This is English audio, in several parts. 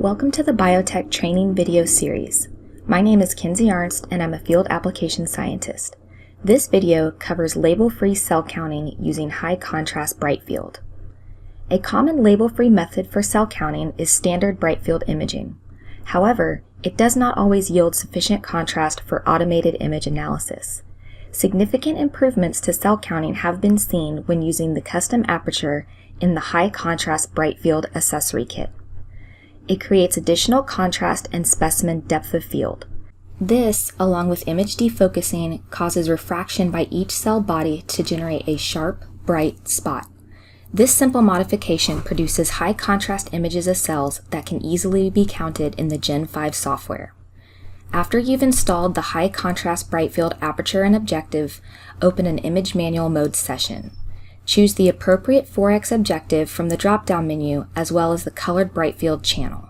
Welcome to the BioTek training video series. My name is Kinsey Arnst and I'm a field application scientist. This video covers label-free cell counting using high contrast Brightfield. A common label-free method for cell counting is standard Brightfield imaging. However, it does not always yield sufficient contrast for automated image analysis. Significant improvements to cell counting have been seen when using the custom aperture in the high contrast Brightfield accessory kit. It creates additional contrast and specimen depth of field. This, along with image defocusing, causes refraction by each cell body to generate a sharp, bright spot. This simple modification produces high contrast images of cells that can easily be counted in the Gen 5 software. After you've installed the high contrast Brightfield aperture and objective, open an image manual mode session. Choose the appropriate 4x objective from the drop-down menu as well as the colored Brightfield channel.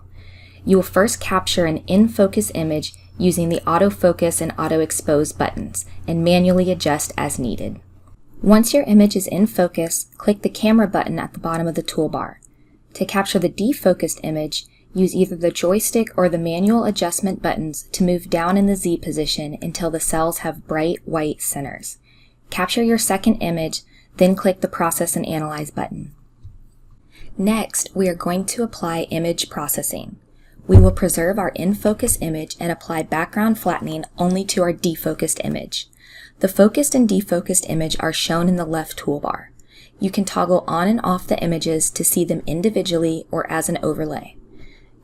You will first capture an in-focus image using the autofocus and auto expose buttons and manually adjust as needed. Once your image is in focus, click the camera button at the bottom of the toolbar. To capture the defocused image, use either the joystick or the manual adjustment buttons to move down in the Z position until the cells have bright white centers. Capture your second image, then click the Process and Analyze button. Next, we are going to apply image processing. We will preserve our in-focus image and apply background flattening only to our defocused image. The focused and defocused image are shown in the left toolbar. You can toggle on and off the images to see them individually or as an overlay.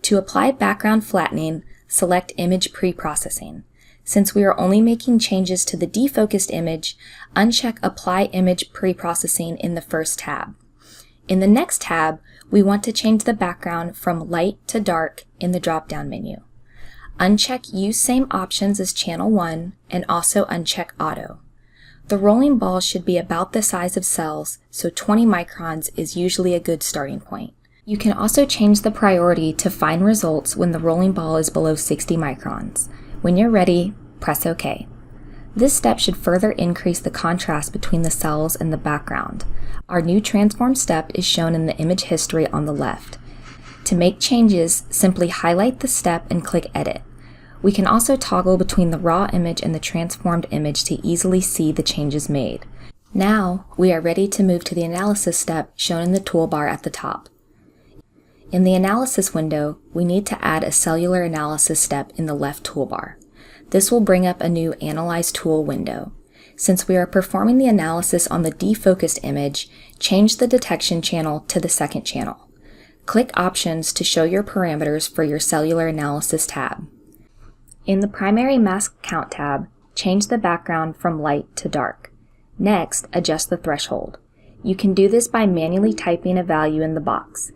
To apply background flattening, select Image Pre-Processing. Since we are only making changes to the defocused image, uncheck Apply Image Pre-Processing in the first tab. In the next tab, we want to change the background from light to dark in the drop-down menu. Uncheck Use Same Options as Channel 1 and also uncheck Auto. The rolling ball should be about the size of cells, so 20 microns is usually a good starting point. You can also change the priority to find results when the rolling ball is below 60 microns. When you're ready, press OK. This step should further increase the contrast between the cells and the background. Our new transform step is shown in the image history on the left. To make changes, simply highlight the step and click Edit. We can also toggle between the raw image and the transformed image to easily see the changes made. Now, we are ready to move to the analysis step shown in the toolbar at the top. In the analysis window, we need to add a cellular analysis step in the left toolbar. This will bring up a new Analyze Tool window. Since we are performing the analysis on the defocused image, change the detection channel to the second channel. Click Options to show your parameters for your Cellular Analysis tab. In the Primary Mask Count tab, change the background from light to dark. Next, adjust the threshold. You can do this by manually typing a value in the box.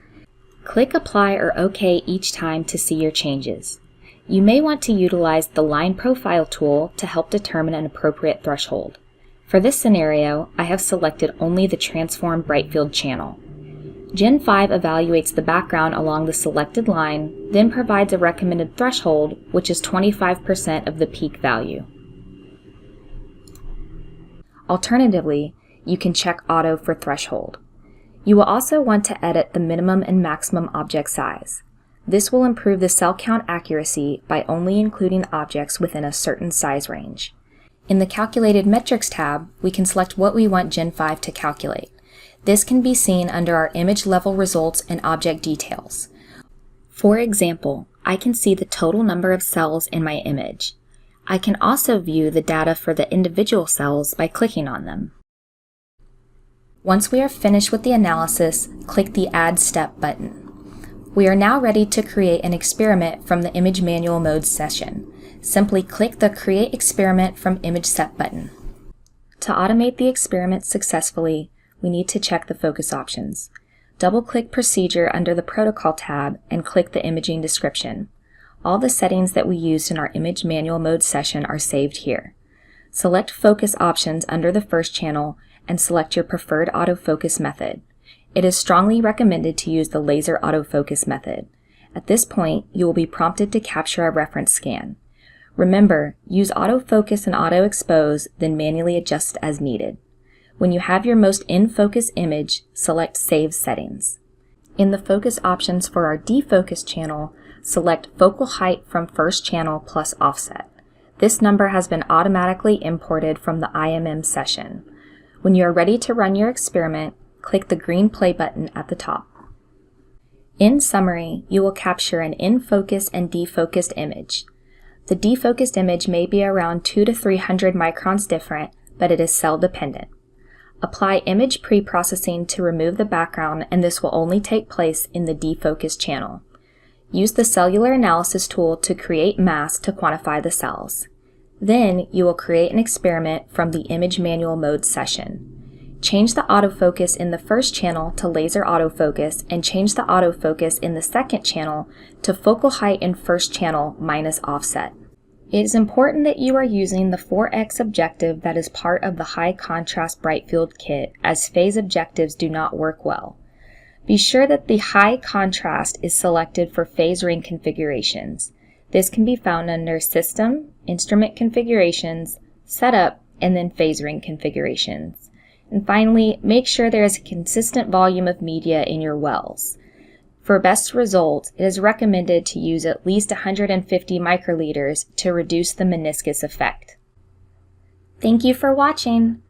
Click Apply or OK each time to see your changes. You may want to utilize the Line Profile tool to help determine an appropriate threshold. For this scenario, I have selected only the Transform Brightfield channel. Gen 5 evaluates the background along the selected line, then provides a recommended threshold, which is 25% of the peak value. Alternatively, you can check Auto for threshold. You will also want to edit the minimum and maximum object size. This will improve the cell count accuracy by only including objects within a certain size range. In the Calculated Metrics tab, we can select what we want Gen 5 to calculate. This can be seen under our image level results and object details. For example, I can see the total number of cells in my image. I can also view the data for the individual cells by clicking on them. Once we are finished with the analysis, click the Add Step button. We are now ready to create an experiment from the Image Manual Mode session. Simply click the Create Experiment from Image Set button. To automate the experiment successfully, we need to check the focus options. Double-click Procedure under the Protocol tab and click the Imaging Description. All the settings that we used in our Image Manual Mode session are saved here. Select Focus Options under the first channel and select your preferred autofocus method. It is strongly recommended to use the laser autofocus method. At this point, you will be prompted to capture a reference scan. Remember, use autofocus and auto expose, then manually adjust as needed. When you have your most in-focus image, select Save Settings. In the focus options for our defocus channel, select focal height from first channel plus offset. This number has been automatically imported from the IMM session. When you are ready to run your experiment, click the green play button at the top. In summary, you will capture an in-focus and defocused image. The defocused image may be around 200 to 300 microns different, but it is cell dependent. Apply image pre-processing to remove the background, and this will only take place in the defocused channel. Use the cellular analysis tool to create masks to quantify the cells. Then you will create an experiment from the image manual mode session. Change the autofocus in the first channel to laser autofocus and change the autofocus in the second channel to focal height in first channel minus offset. It is important that you are using the 4x objective that is part of the high contrast Brightfield kit, as phase objectives do not work well. Be sure that the high contrast is selected for phase ring configurations. This can be found under System, Instrument Configurations, Setup, and then Phase Ring Configurations. And finally, make sure there is a consistent volume of media in your wells. For best results, it is recommended to use at least 150 microliters to reduce the meniscus effect. Thank you for watching.